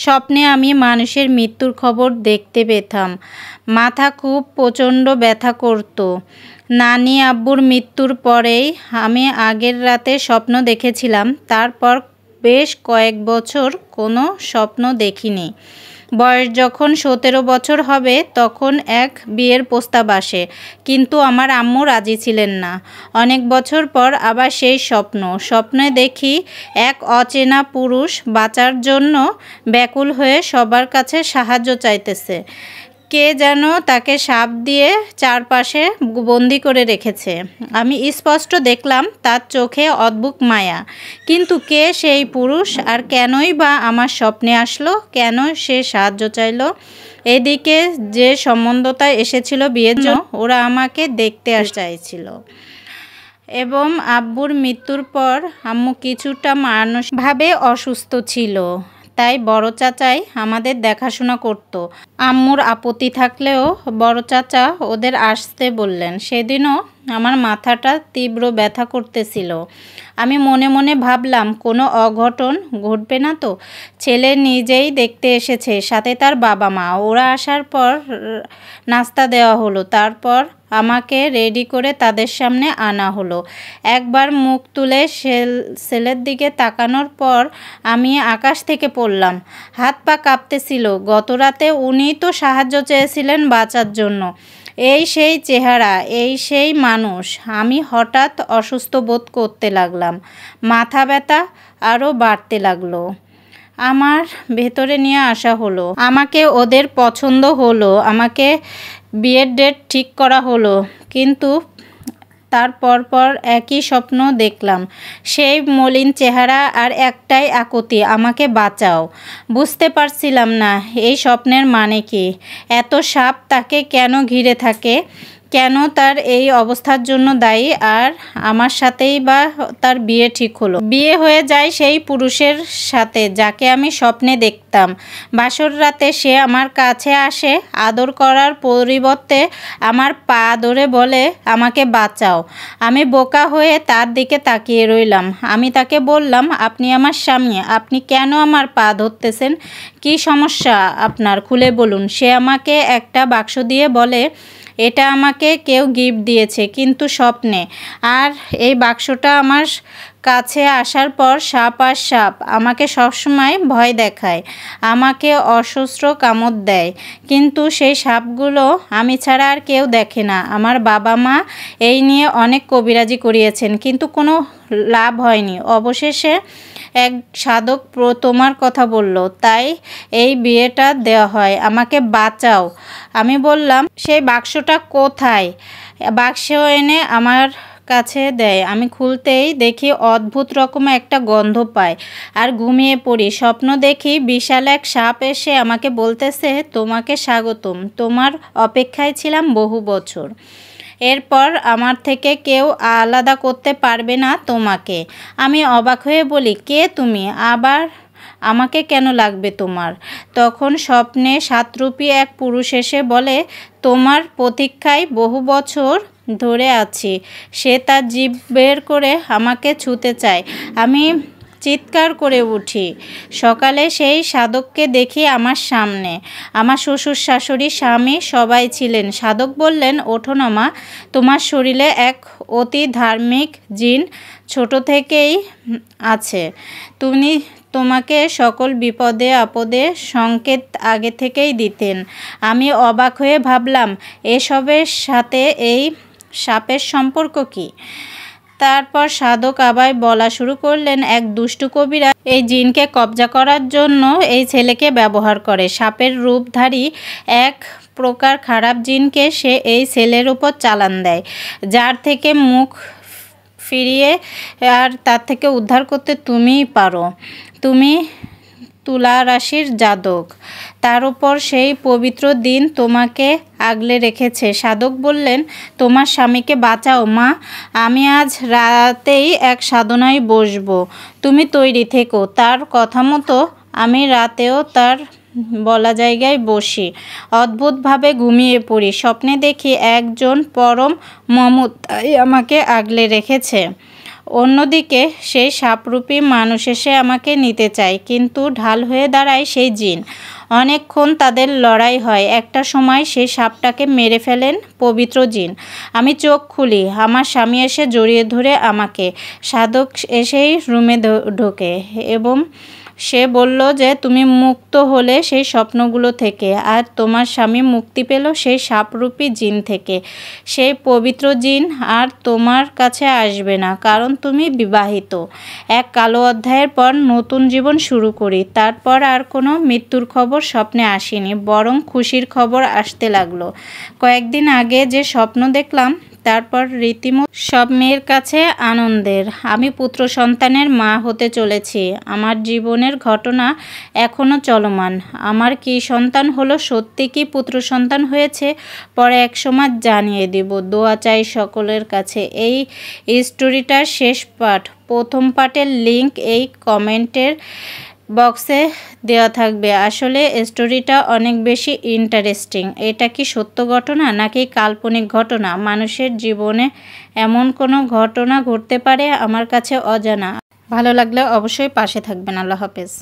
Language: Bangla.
স্বপ্নে আমি মানুষের মৃত্যুর খবর দেখতে পেতাম। মাথা খুব প্রচণ্ড ব্যথা করত। নানি আব্বুর মৃত্যুর পরেই আমি আগের রাতে স্বপ্ন দেখেছিলাম। তারপর বেশ কয়েক বছর কোনো স্বপ্ন দেখিনি। বয়স যখন 17 বছর হবে তখন এক বিয়ের প্রস্তাব আসে, কিন্তু আমার আম্মু রাজি ছিলেন না। অনেক বছর পর আবার সেই স্বপ্নে দেখি এক অচেনা পুরুষ বাঁচার জন্য ব্যাকুল হয়ে সবার কাছে সাহায্য চাইতেছে। কে যেন তাকে সাপ দিয়ে চারপাশে বন্দি করে রেখেছে। আমি স্পষ্ট দেখলাম তার চোখে অদ্ভুত মায়া। কিন্তু কে সেই পুরুষ, আর কেনই বা আমার স্বপ্নে আসলো? কেন সে সাহায্য চাইল? এদিকে যে সম্বন্ধটা এসেছিল বিয়ের জন্য, ওরা আমাকে দেখতে চাইছিল। এবং আব্বুর মৃত্যুর পর আম্মু কিছুটা মানসিকভাবে অসুস্থ ছিল, তাই বড় চাচাই আমাদের দেখাশোনা করত। আম্মুর আপত্তি থাকলেও বড় চাচা ওদের আসতে বললেন। সেদিনও আমার মাথাটা তীব্র ব্যথা করতেছিল। আমি মনে মনে ভাবলাম, কোনো অঘটন ঘটবে না তো? ছেলে নিজেই দেখতে এসেছে, সাথে তার বাবা মা। ওরা আসার পর নাস্তা দেওয়া হলো, তারপর আমাকে রেডি করে তাদের সামনে আনা হলো। একবার মুখ তুলে ছেলের দিকে তাকানোর পর আমি আকাশ থেকে পড়লাম। হাত পা কাঁপতেছিল। গত রাতে উনি তো সাহায্য চেয়েছিলেন বাঁচার জন্য। এই সেই চেহারা, এই সেই মানুষ। আমি হঠাৎ অসুস্থ বোধ করতে লাগলাম। মাথা ব্যথা আরও বাড়তে লাগলো। আমার ভেতরে নিয়ে আসা হলো। আমাকে ওদের পছন্দ হলো, আমাকে বিয়ের ডেট ঠিক করা হলো। কিন্তু তার পর একই স্বপ্ন দেখলাম। সেই মলিন চেহারা আর একটাই আকুতি, আমাকে বাঁচাও। বুঝতে পারছিলাম না এই স্বপ্নের মানে কি। এত সাপ তাকে কেন ঘিরে থাকে? কেন তার এই অবস্থার জন্য দায়ী? আর আমার সাথেই বা তার বিয়ে ঠিক হলো। বিয়ে হয়ে যায় সেই পুরুষের সাথে যাকে আমি স্বপ্নে দেখতাম। বাসর রাতে সে আমার কাছে আসে, আদর করার পরিবর্তে আমার পা ধরে বলে, আমাকে বাঁচাও। আমি বোকা হয়ে তার দিকে তাকিয়ে রইলাম। আমি তাকে বললাম, আপনি আমার স্বামী, আপনি কেন আমার পা ধরতেছেন? কি সমস্যা আপনার, খুলে বলুন। সে আমাকে একটা বাক্স দিয়ে বলে, এটা আমাকে কেউ গিফট দিয়েছে, কিন্তু স্বপ্নে। আর এই বাক্সটা আমার কাছে আসার পর সাপ আর সাপ আমাকে সবসময় ভয় দেখায়, আমাকে অসহ্য কামড় দেয়। কিন্তু সেই সাপগুলো আমি ছাড়া আর কেউ দেখে না। আমার বাবা মা এই নিয়ে অনেক কবিরাজি করিয়েছেন, কিন্তু কোনো লাভ হয়নি। অবশেষে এক সাধক তোমার কথা বলল, তাই এই বিয়েটা দেওয়া হয়। আমাকে বাঁচাও। আমি বললাম, সেই বাক্সটা কোথায়? বাক্স এনে আমার কাছে দেয়। আমি খুলতেই দেখি অদ্ভুত রকমের একটা গন্ধ পাই আর ঘুমিয়ে পড়ি। স্বপ্ন দেখি বিশাল এক সাপ এসে আমাকে বলতেছে, তোমাকে স্বাগতম, তোমার অপেক্ষায় ছিলাম বহু বছর। এরপর আমার থেকে কেউ আলাদা করতে পারবে না তোমাকে। আমি অবাক হয়ে বলি, কে তুমি? আবার আমাকে কেন লাগবে তোমার? তখন স্বপ্নে সাতরূপী এক পুরুষ এসে বলে, তোমার প্রতীক্ষায় বহু বছর ধরে আছি। সে তার জিভ বের করে আমাকে ছুঁতে চায়। আমি চিৎকার করে উঠি। সকালে সেই সাধককে দেখি আমার সামনে। আমার শ্বশুর শাশুড়ি স্বামী সবাই ছিলেন। সাধক বললেন, ওঠো না মা, তোমার শরীরে এক অতি ধার্মিক জিন ছোট থেকেই আছে। তোমাকে সকল বিপদে আপদে সংকেত আগে থেকেই দিতেন। আমি অবাক হয়ে ভাবলাম, এসবের সাথে এই সাপের সম্পর্ক কী? তারপর সাধক আবার বলা শুরু করলেন, এক দুষ্টু কবিরা এই জিনকে কবজা করার জন্য এই ছেলেকে ব্যবহার করে। সাপের রূপধারী এক প্রকার খারাপ জিনকে সে এই ছেলের উপর চালান দেয়, যার থেকে মুখ ফিরিয়ে আর তার থেকে উদ্ধার করতে তুমিই পারো। তুমি তুলা রাশির জাতক, তার উপর সেই পবিত্র দিন তোমাকে আগলে রেখেছে। সাধক বললেন, তোমার স্বামীকে বাঁচাও মা, আমি আজ রাতেই এক সাধনায় বসবো, তুমি তৈরি থেকো। তার কথা মতো আমি রাতেও তার বলা জায়গায় বসি। অদ্ভুতভাবে ঘুমিয়ে পড়ি। স্বপ্নে দেখি একজন পরম মমতাই আমাকে আগলে রেখেছে। অন্যদিকে সেই সাপরূপী মানুষ এসে আমাকে নিতে চায়, কিন্তু ঢাল হয়ে দাঁড়ায় সেই জিন। অনেকক্ষণ তাদের লড়াই হয়। একটা সময় সেই সাপটাকে মেরে ফেলেন পবিত্র জিন। আমি চোখ খুলি, আমার স্বামী এসে জড়িয়ে ধরে আমাকে। সাধক এসেই রুমে ঢোকে এবং সে বলল যে তুমি মুক্ত হলে সেই স্বপ্নগুলো থেকে, আর তোমার স্বামী মুক্তি পেল সেই সাপরূপী জিন থেকে। সেই পবিত্র জিন আর তোমার কাছে আসবে না, কারণ তুমি বিবাহিত। এক কালো অধ্যায়ের পর নতুন জীবন শুরু করি। তারপর আর কোনো মৃত্যুর খবর স্বপ্নে আসেনি, বরং খুশির খবর আসতে লাগলো। কয়েকদিন আগে যে স্বপ্ন দেখলাম, তারপর রীতিমতো সব মেয়ের কাছে আনন্দের। আমি পুত্র সন্তানের মা হতে চলেছি। আমার জীবনের ঘটনা এখনও চলমান। আমার কি সন্তান হলো, সত্যি কি পুত্র সন্তান হয়েছে, পরে একসময় জানিয়ে দিব। দোয়া চাই সকলের কাছে। এই স্টোরিটার শেষ পার্ট, প্রথম পার্টের লিংক এই কমেন্টের বক্সে দেওয়া থাকবে। আসলে স্টোরিটা অনেক বেশি ইন্টারেস্টিং। এটা কি সত্য ঘটনা নাকি কাল্পনিক ঘটনা? মানুষের জীবনে এমন কোনো ঘটনা ঘটতে পারে আমার কাছে অজানা। ভালো লাগলে অবশ্যই পাশে থাকবেন। আল্লাহ হাফেজ।